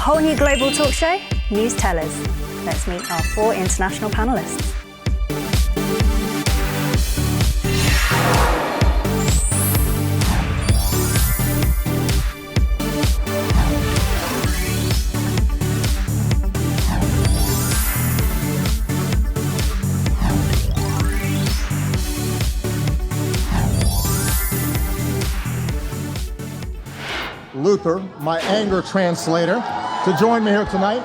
whole new global talk show, Newstellers. Let's meet our 4 international panelists. Luther, my anger translator, to join me here tonight.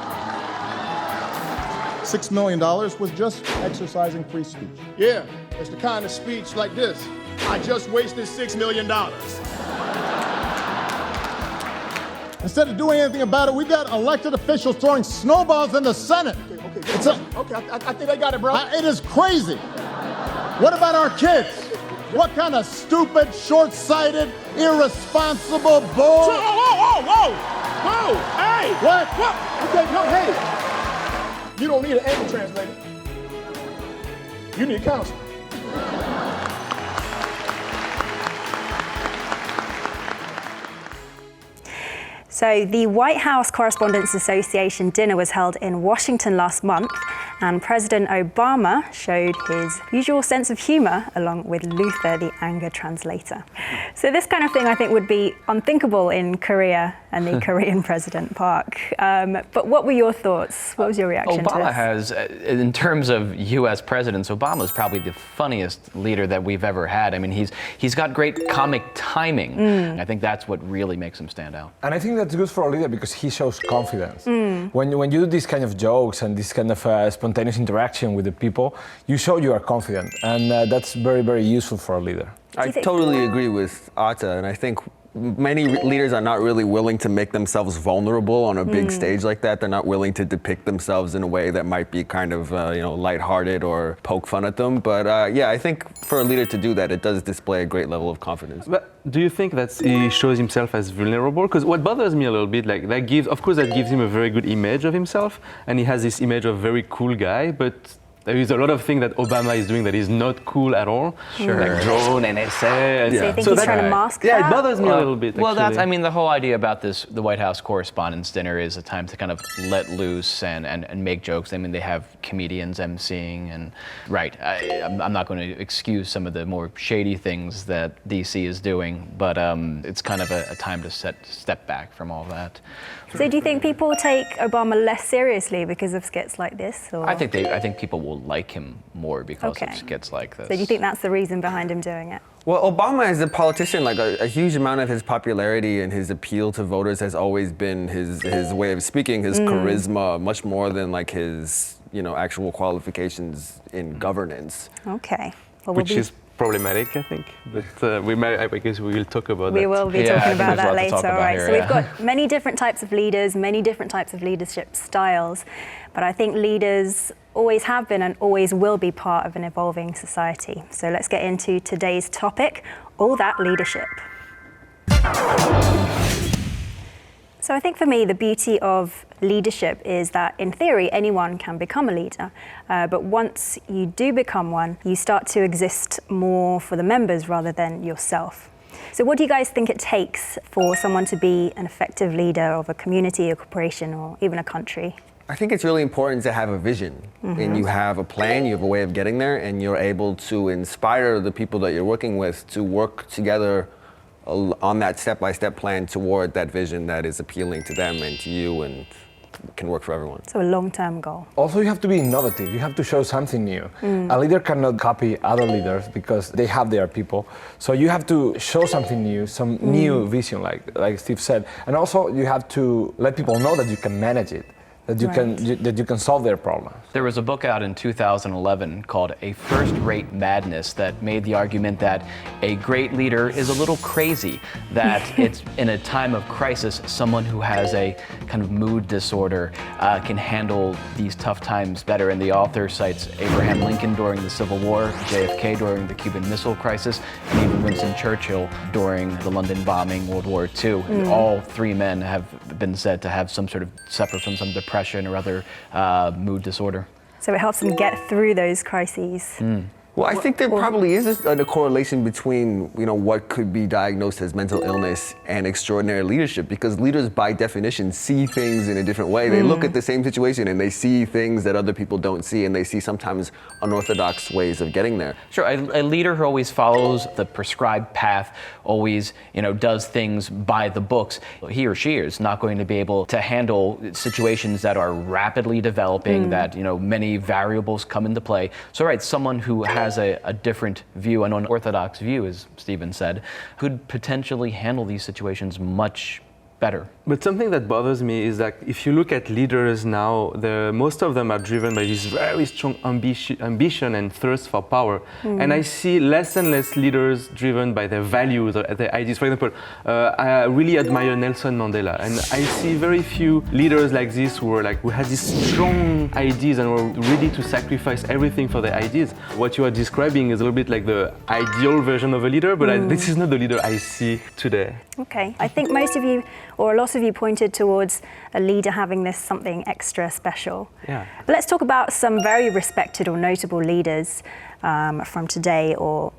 $6 million was just exercising free speech. Yeah, it's the kind of speech like this. I just wasted $6 million. Instead of doing anything about it, we got elected officials throwing snowballs in the Senate. I think I got it, bro. It is crazy. What about our kids? What kind of stupid, short-sighted, irresponsible bull? Whoa! Hey! What? Okay, no, hey. You don't need an anger translator. You need counseling. So the White House Correspondents Association dinner was held in Washington last month, and President Obama showed his usual sense of humor along with Luther, the anger translator. So this kind of thing I think would be unthinkable in Korea and the Korean President Park. But what were your thoughts? What was your reaction to Obama this? has, in terms of U.S. presidents, Obama's probably the funniest leader that we've ever had. I mean, he's got great comic timing. I think that's what really makes him stand out. And I think that's good for a leader because he shows confidence. When you do these kind of jokes and this kind of spontaneous interaction with the people, you show you are confident, and that's very, very useful for a leader. I totally agree with Atta, and I think many leaders are not really willing to make themselves vulnerable on a big stage like that. They're not willing to depict themselves in a way that might be kind of lighthearted or poke fun at them. But yeah, I think for a leader to do that, it does display a great level of confidence. But do you think that he shows himself as vulnerable? Because what bothers me a little bit, like that gives him a very good image of himself, and he has this image of a very cool guy, but there is a lot of things that Obama is doing that is not cool at all. Sure. Like drone and essay. So you think he's trying to mask that? Yeah, it bothers me a little bit, Well, actually. I mean, the whole idea about the White House Correspondents' Dinner is a time to kind of let loose and make jokes. I mean, they have comedians emceeing, and right. I'm not going to excuse some of the more shady things that DC is doing, but it's kind of a time to step back from all that. So do you think people take Obama less seriously because of skits like this? Or? I think people will like him more because Okay. of skits like this. So do you think that's the reason behind him doing it? Well, Obama as a politician, like a huge amount of his popularity and his appeal to voters has always been his way of speaking, his charisma, much more than like his actual qualifications in governance. Okay. Well, Which is problematic, I think. But I guess we will talk about that. We will be Yeah, I talking think about there's that a lot to later. talk All about right. here, So we've yeah. got many different types of leaders, many different types of leadership styles. But I think leaders always have been and always will be part of an evolving society. So let's get into today's topic, all that leadership. So I think for me, the beauty of leadership is that in theory, anyone can become a leader. But once you do become one, you start to exist more for the members rather than yourself. So what do you guys think it takes for someone to be an effective leader of a community, a corporation, or even a country? I think it's really important to have a vision, and you have a plan, you have a way of getting there, and you're able to inspire the people that you're working with to work together on that step-by-step plan toward that vision that is appealing to them and to you and can work for everyone. So a long-term goal. Also, you have to be innovative. You have to show something new. A leader cannot copy other leaders because they have their people. So you have to show something new, some new vision, like Steve said. And also, you have to let people know that you can manage it, that you can solve their problems. There was a book out in 2011 called A First-Rate Madness that made the argument that a great leader is a little crazy, that it's in a time of crisis, someone who has a kind of mood disorder can handle these tough times better. And the author cites Abraham Lincoln during the Civil War, JFK during the Cuban Missile Crisis, and even Winston Churchill during the London bombing, World War II. All three men have been said to have suffer from some depression or other mood disorder. So it helps them get through those crises. Well, I think there probably is a correlation between, what could be diagnosed as mental illness and extraordinary leadership, because leaders by definition see things in a different way. They look at the same situation and they see things that other people don't see, and they see sometimes unorthodox ways of getting there. Sure, a leader who always follows the prescribed path, always, does things by the books, he or she is not going to be able to handle situations that are rapidly developing, that, many variables come into play. So, right, someone who has a different view, an unorthodox view, as Stephen said, could potentially handle these situations much better. But something that bothers me is that if you look at leaders now, most of them are driven by this very strong ambition and thirst for power. And I see less and less leaders driven by their values or their ideas. For example, I really admire Nelson Mandela, and I see very few leaders like this who had these strong ideas and were ready to sacrifice everything for their ideas. What you are describing is a little bit like the ideal version of a leader, but this is not the leader I see today. Okay, I think most of you, or a lot of you, pointed towards a leader having this something extra special. Yeah. But let's talk about some very respected or notable leaders from today or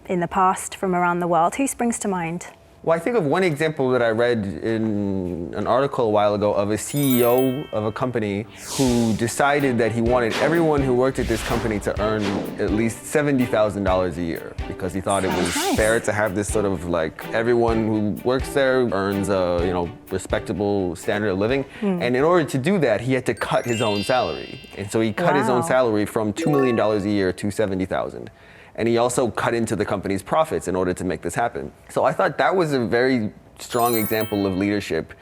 in the past from around the world. Who springs to mind? Well, I think of one example that I read in an article a while ago of a CEO of a company who decided that he wanted everyone who worked at this company to earn at least $70,000 a year, because he thought it was fair to have this sort of everyone who works there earns a respectable standard of living. And in order to do that, he had to cut his own salary. And so he cut his own salary from $2 million a year to $70,000. And he also cut into the company's profits in order to make this happen. So I thought that was a very strong example of leadership,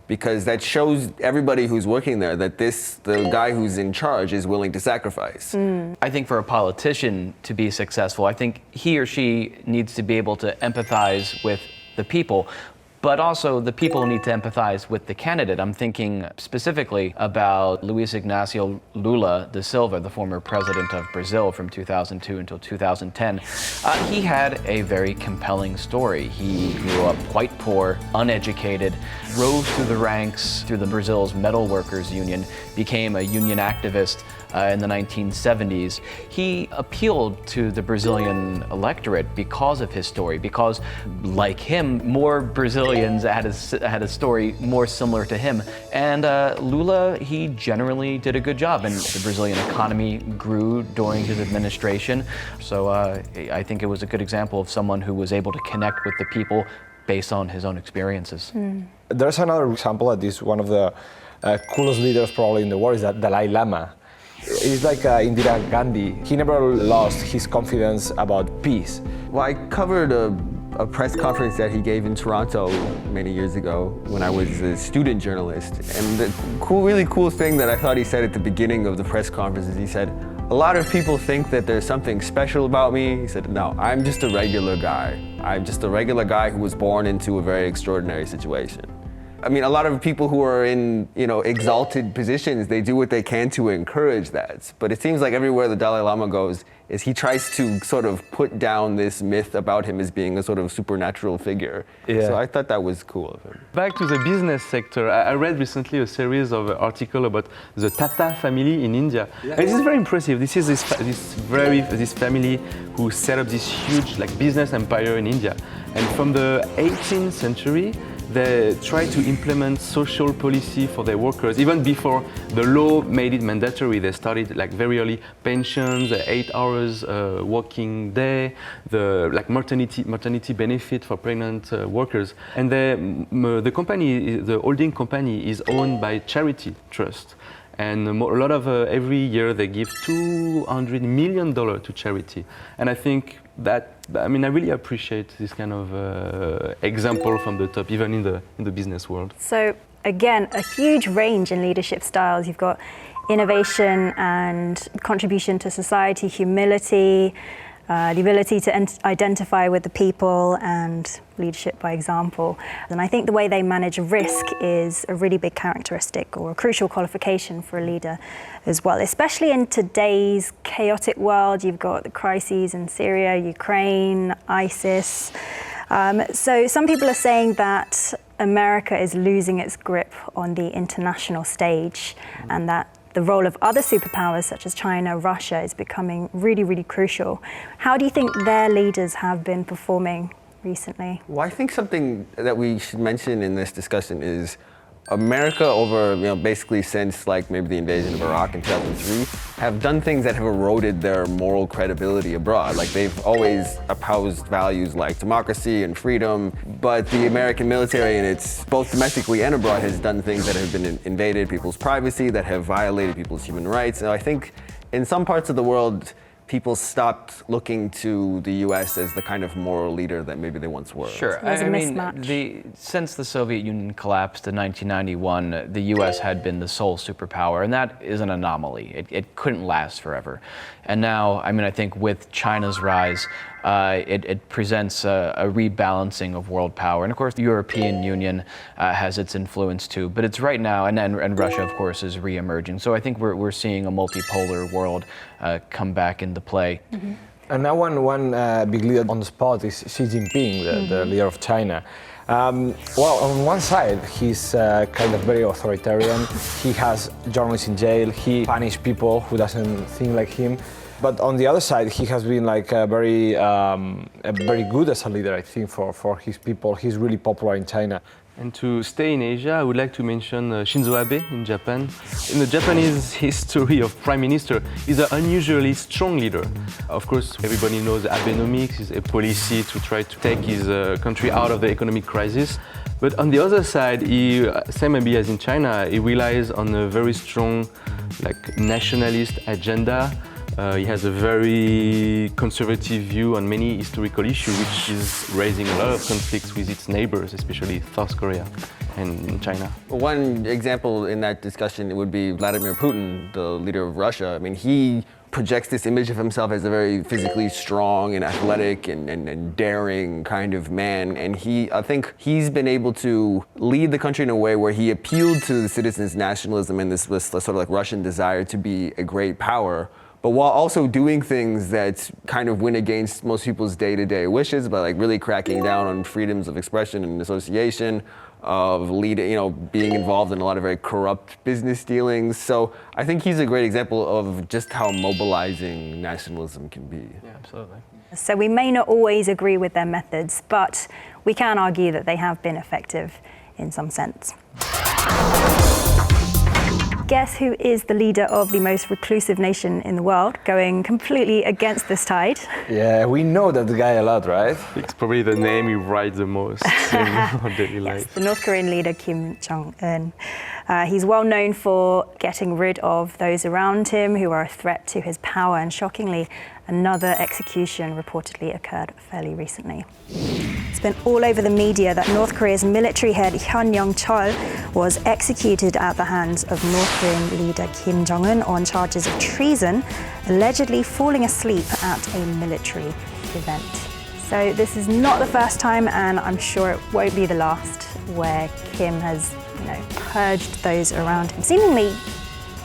because that shows everybody who's working there that the guy who's in charge is willing to sacrifice. I think for a politician to be successful, I think he or she needs to be able to empathize with the people, but also the people need to empathize with the candidate. I'm thinking specifically about Luiz Inácio Lula da Silva, the former president of Brazil from 2002 until 2010. He had a very compelling story. He grew up quite poor, uneducated, rose through the ranks through the Brazil's metal workers union, became a union activist in the 1970s. He appealed to the Brazilian electorate because of his story, because like him, more Brazilians had a story more similar to him. And Lula, he generally did a good job, and the Brazilian economy grew during his administration. So I think it was a good example of someone who was able to connect with the people based on his own experiences. There's another example that is one of the coolest leaders probably in the world, is that Dalai Lama. He's like Indira Gandhi. He never lost his confidence about peace. Well, I covered a press conference that he gave in Toronto many years ago when I was a student journalist. And the really cool thing that I thought he said at the beginning of the press conference is he said, "A lot of people think that there's something special about me." He said, "No, I'm just a regular guy. I'm just a regular guy who was born into a very extraordinary situation." I mean, a lot of people who are in, exalted positions, they do what they can to encourage that. But it seems like everywhere the Dalai Lama goes, is he tries to sort of put down this myth about him as being a sort of supernatural figure. Yeah. So I thought that was cool of him. Back to the business sector, I read recently a series of articles about the Tata family in India. Yeah. And this is very impressive. This is this family who set up this huge business empire in India. And from the 18th century, they tried to implement social policy for their workers. Even before the law made it mandatory, they started very early pensions, 8 hours working day, the maternity benefit for pregnant workers. And the company, the holding company, is owned by charity trust. And a lot of every year they give $200 million to charity. And I think I really appreciate this kind of example from the top, even in the business world. So again, a huge range in leadership styles. You've got innovation and contribution to society, humility, the ability to identify with the people, and leadership by example. And I think the way they manage risk is a really big characteristic or a crucial qualification for a leader as well, especially in today's chaotic world. You've got the crises in Syria, Ukraine, ISIS. So some people are saying that America is losing its grip on the international stage, and that the role of other superpowers such as China, Russia is becoming really, really crucial. How do you think their leaders have been performing recently? Well, I think something that we should mention in this discussion is America over, basically since like maybe the invasion of Iraq in 2003, have done things that have eroded their moral credibility abroad. Like they've always espoused values like democracy and freedom, but the American military, and it's both domestically and abroad, has done things that have been invaded people's privacy, that have violated people's human rights. And I think in some parts of the world, people stopped looking to the U.S. as the kind of moral leader that maybe they once were. Sure. There's a mismatch. Since the Soviet Union collapsed in 1991, the U.S. had been the sole superpower, and that is an anomaly. It couldn't last forever. And now, I think with China's rise, it presents a rebalancing of world power. And of course, the European Union has its influence too. But it's right now, and Russia, of course, is re-emerging. So I think we're seeing a multipolar world come back into play. Mm-hmm. And now one big leader on the spot is Xi Jinping, the leader of China. Well, on one side, he's kind of very authoritarian. He has journalists in jail. He punishes people who doesn't think like him. But on the other side, he has been like very good as a leader, I think, for his people. He's really popular in China. And to stay in Asia, I would like to mention Shinzo Abe in Japan. In the Japanese history of prime minister, he's an unusually strong leader. Of course, everybody knows Abenomics is a policy to try to take his country out of the economic crisis. But on the other side, same maybe as in China, he relies on a very strong nationalist agenda. He has a very conservative view on many historical issues, which is raising a lot of conflicts with its neighbors, especially South Korea and China. One example in that discussion would be Vladimir Putin, the leader of Russia. He projects this image of himself as a very physically strong and athletic and daring kind of man. And I think he's been able to lead the country in a way where he appealed to the citizens' nationalism and this sort of like Russian desire to be a great power, but while also doing things that kind of went against most people's day-to-day wishes, by really cracking down on freedoms of expression and association, of being involved in a lot of very corrupt business dealings. So I think he's a great example of just how mobilizing nationalism can be. Yeah, absolutely. So we may not always agree with their methods, but we can argue that they have been effective in some sense. Guess who is the leader of the most reclusive nation in the world, going completely against this tide? Yeah, we know that guy a lot, right? It's probably the name he writes the most in our daily life. Yes, the North Korean leader Kim Jong-un. He's well known for getting rid of those around him who are a threat to his power, and shockingly, another execution reportedly occurred fairly recently. It's been all over the media that North Korea's military head Hyun Yong-chol was executed at the hands of North Korean leader Kim Jong-un on charges of treason, allegedly falling asleep at a military event. So this is not the first time, and I'm sure it won't be the last, where Kim has purged those around him, seemingly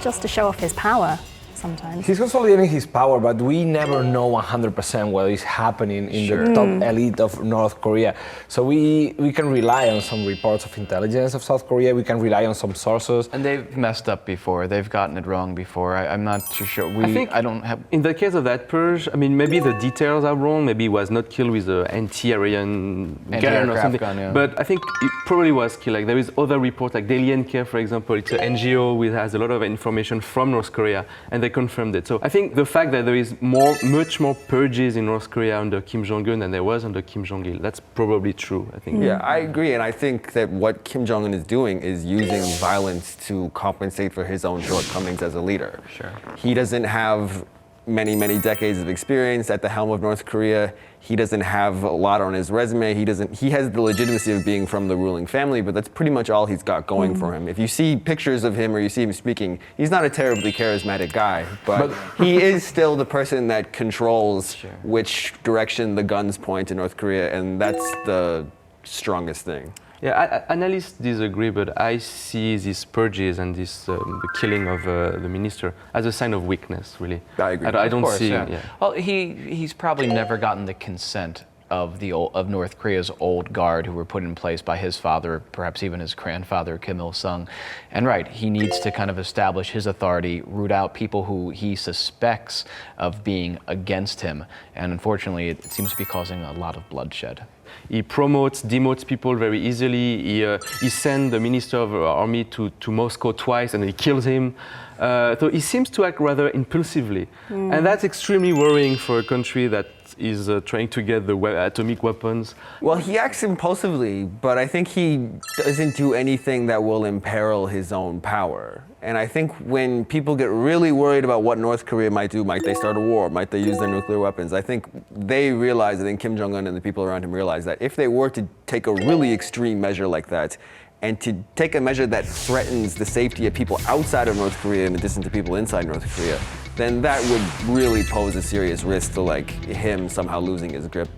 just to show off his power. Sometimes. He's consolidating his power, but we never know 100% what is happening in the top elite of North Korea. So we can rely on some reports of intelligence of South Korea, we can rely on some sources. And they've messed up before, they've gotten it wrong before. I'm not too sure. I don't have... In the case of that purge, maybe the details are wrong, maybe he was not killed with an anti-Aryan gun or something. Gun, yeah. But I think it probably was killed. There is other reports, like Daily NK, for example, it's an NGO which has a lot of information from North Korea, and they confirmed it. So I think the fact that there is much more purges in North Korea under Kim Jong-un than there was under Kim Jong-il, that's probably true, I think. Yeah, I agree, and I think that what Kim Jong-un is doing is using violence to compensate for his own shortcomings as a leader. Sure. He doesn't have many decades of experience at the helm of North Korea. He doesn't have a lot on his resume. He has the legitimacy of being from the ruling family, but that's pretty much all he's got going for him. If you see pictures of him or you see him speaking, he's not a terribly charismatic guy, but he is still the person that controls which direction the guns point in North Korea, and that's the strongest thing. Yeah, analysts disagree, but I see these purges and this the killing of the minister as a sign of weakness, really. I agree. I don't see. Yeah. Well, he's probably never gotten the consent of North Korea's old guard who were put in place by his father, perhaps even his grandfather, Kim Il-sung. And right, he needs to kind of establish his authority, root out people who he suspects of being against him. And unfortunately, it seems to be causing a lot of bloodshed. He promotes, demotes people very easily. He sent the minister of army to Moscow twice and he kills him. So he seems to act rather impulsively. And that's extremely worrying for a country that is trying to get the atomic weapons. Well, he acts impulsively, but I think he doesn't do anything that will imperil his own power. And I think when people get really worried about what North Korea might do, might they start a war, might they use their nuclear weapons, I think they realize, I think Kim Jong-un and the people around him realize that if they were to take a really extreme measure like that, and to take a measure that threatens the safety of people outside of North Korea in addition to people inside North Korea, then that would really pose a serious risk to like him somehow losing his grip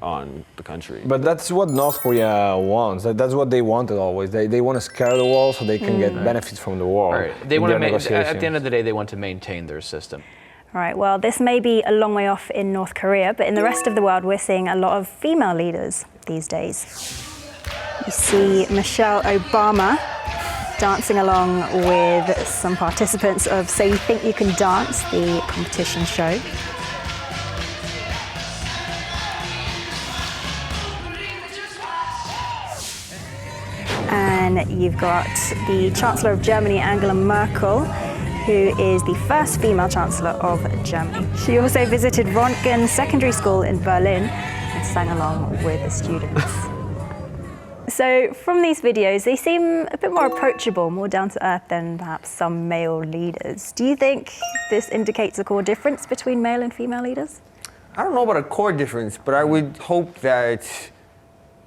on the country. But that's what North Korea wants. That's what they wanted always. They want to scare the world so they can get benefits from the war. Right. They want to at the end of the day, they want to maintain their system. Right, well, this may be a long way off in North Korea, but in the rest of the world, we're seeing a lot of female leaders these days. You see Michelle Obama dancing along with some participants of So You Think You Can Dance, the competition show. And you've got the Chancellor of Germany, Angela Merkel, who is the first female Chancellor of Germany. She also visited Röntgen Secondary School in Berlin and sang along with the students. So from these videos, they seem a bit more approachable, more down to earth than perhaps some male leaders. Do you think this indicates a core difference between male and female leaders? I don't know about a core difference, but I would hope that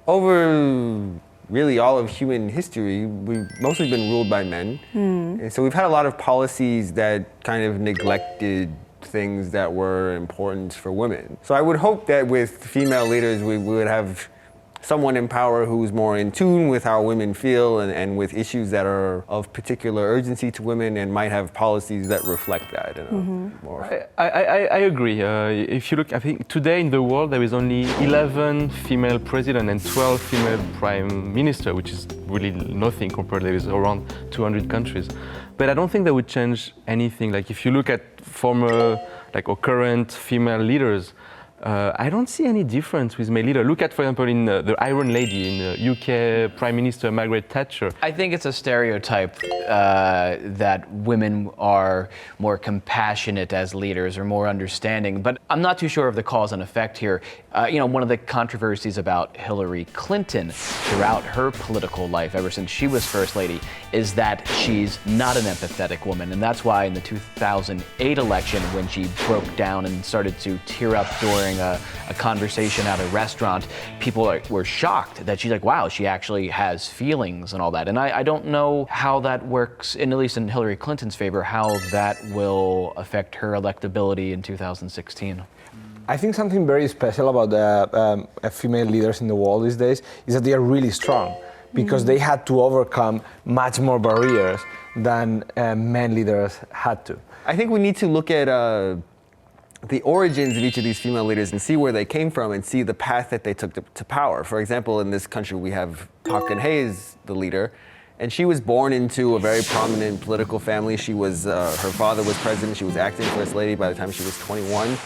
over really all of human history, we've mostly been ruled by men. And so we've had a lot of policies that kind of neglected things that were important for women. So I would hope that with female leaders, we would have someone in power who's more in tune with how women feel and with issues that are of particular urgency to women and might have policies that reflect that. I agree. If you look, I think today in the world there is only 11 female presidents and 12 female prime minister, which is really nothing compared to there is around 200 countries. But I don't think that would change anything. Like if you look at former, like or current female leaders, I don't see any difference with male leader. Look at, for example, in the Iron Lady, in UK Prime Minister Margaret Thatcher. I think it's a stereotype that women are more compassionate as leaders or more understanding, but I'm not too sure of the cause and effect here. One of the controversies about Hillary Clinton throughout her political life, ever since she was First Lady, is that she's not an empathetic woman. And that's why in the 2008 election, when she broke down and started to tear up during a conversation at a restaurant, people were shocked that she's like, wow, she actually has feelings and all that. And I don't know how that works, at least in Hillary Clinton's favor, how that will affect her electability in 2016. I think something very special about the female leaders in the world these days is that they are really strong because they had to overcome much more barriers than men leaders had to. I think we need to look at the origins of each of these female leaders and see where they came from and see the path that they took to power. For example, in this country, we have Park Geun-hye as the leader, and she was born into a very prominent political family. She was, her father was president, she was acting first lady by the time she was 21.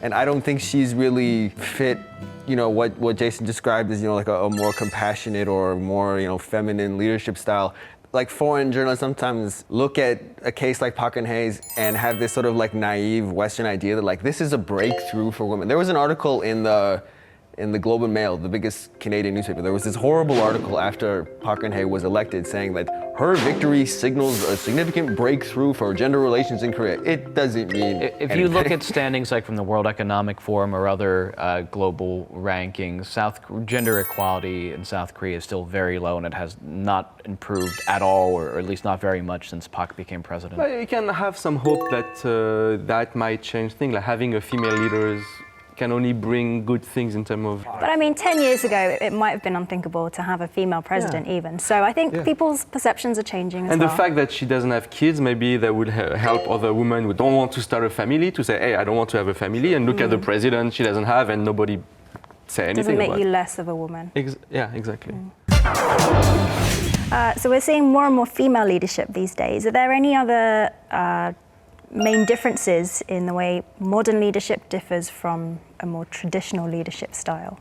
And I don't think she's really fit, what Jason described as, like a more compassionate or more, feminine leadership style. Like foreign journalists sometimes look at a case like Park Geun-hye's and have this sort of like naive Western idea that like this is a breakthrough for women. There was an article in the Globe and Mail, the biggest Canadian newspaper. There was this horrible article after Park Geun-hye was elected saying that her victory signals a significant breakthrough for gender relations in Korea. It doesn't mean If you look at standings like from the World Economic Forum or other global rankings, gender equality in South Korea is still very low, and it has not improved at all, or at least not very much since Park became president. But you can have some hope that that might change things, like having a female leaders can only bring good things in terms of... But I mean, 10 years ago, it might have been unthinkable to have a female president even. So I think people's perceptions are changing as well. And the fact that she doesn't have kids, maybe that would help other women who don't want to start a family to say, hey, I don't want to have a family, and look at the president she doesn't have, and nobody say anything Doesn't make about you it. less of a woman. Yeah, exactly. So we're seeing more and more female leadership these days. Are there any other main differences in the way modern leadership differs from a more traditional leadership style?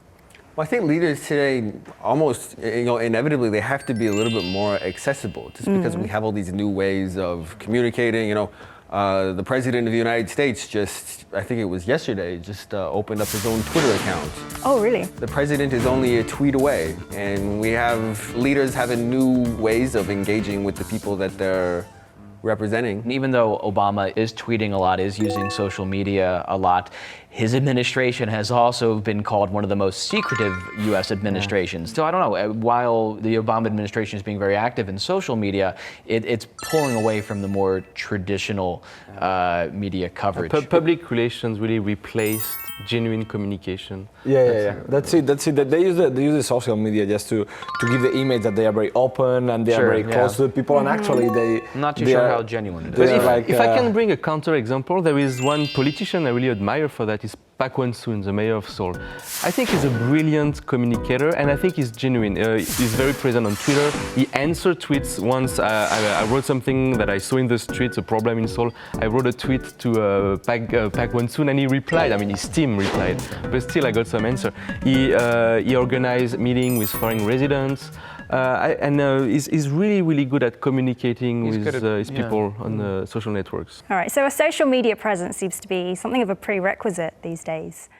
Well, I think leaders today almost, inevitably they have to be a little bit more accessible just because we have all these new ways of communicating. The President of the United States just, I think it was yesterday, just opened up his own Twitter account. Oh, really? The President is only a tweet away, and we have leaders having new ways of engaging with the people that they're representing. Even though Obama is tweeting a lot, is using social media a lot, his administration has also been called one of the most secretive U.S. administrations. So I don't know, while the Obama administration is being very active in social media, it's pulling away from the more traditional media coverage. Public relations really replaced genuine communication. Yeah. That's it. They use the social media just to give the image that they are very open and they are very close to the people, and actually I'm not too sure how genuine it But is. if I can bring a counter example, there is one politician I really admire for that, is Pak Won-soon, the mayor of Seoul. I think he's a brilliant communicator, and I think he's genuine. He's very present on Twitter. He answered tweets. Once I wrote something that I saw in the streets, a problem in Seoul. I wrote a tweet to Pak Won-soon, and he replied. I mean, his team replied, but still I got some answer. He organized meeting with foreign residents. He's really good at communicating with his people on social networks. All right, so a social media presence seems to be something of a prerequisite these days.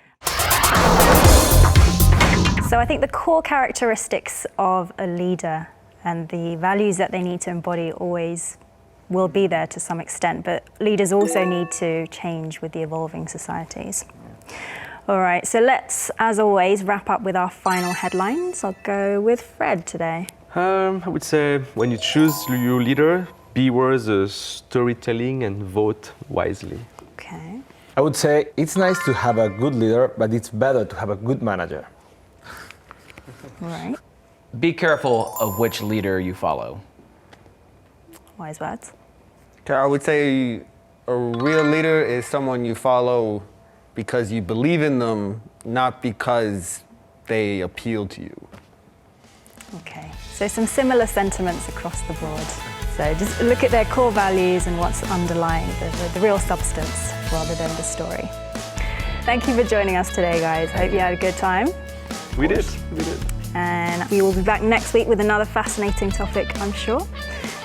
So I think the core characteristics of a leader and the values that they need to embody always will be there to some extent, but leaders also need to change with the evolving societies. All right, so let's, as always, wrap up with our final headlines. I'll go with Fred today. I would say when you choose your leader, beware the storytelling and vote wisely. Okay. I would say it's nice to have a good leader, but it's better to have a good manager. All right. Be careful of which leader you follow. Wise words. I would say a real leader is someone you follow because you believe in them, not because they appeal to you. Okay, so some similar sentiments across the board. So just look at their core values and what's underlying the real substance rather than the story. Thank you for joining us today, guys. I hope you had a good time. We did. And we will be back next week with another fascinating topic, I'm sure.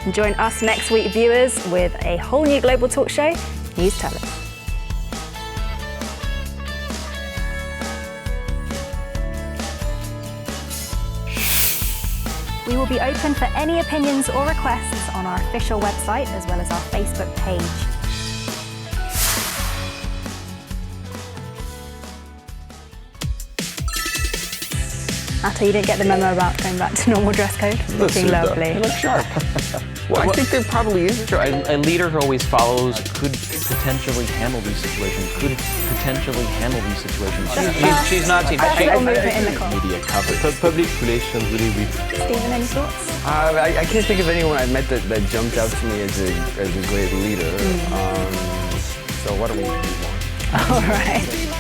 And join us next week, viewers, with a whole new global talk show, Newstellers. We will be open for any opinions or requests on our official website as well as our Facebook page. Atta, you didn't get the memo about going back to normal dress code? Looking lovely. You look sharp. Well, I think there probably is. Sure, a leader who always follows could potentially handle these situations. She's not team. That's a little movement in the car. Media coverage. Public relations really weak. Stephen, any thoughts? I can't think of anyone I've met that jumped out to me as a great leader. So why don't we move on? All right.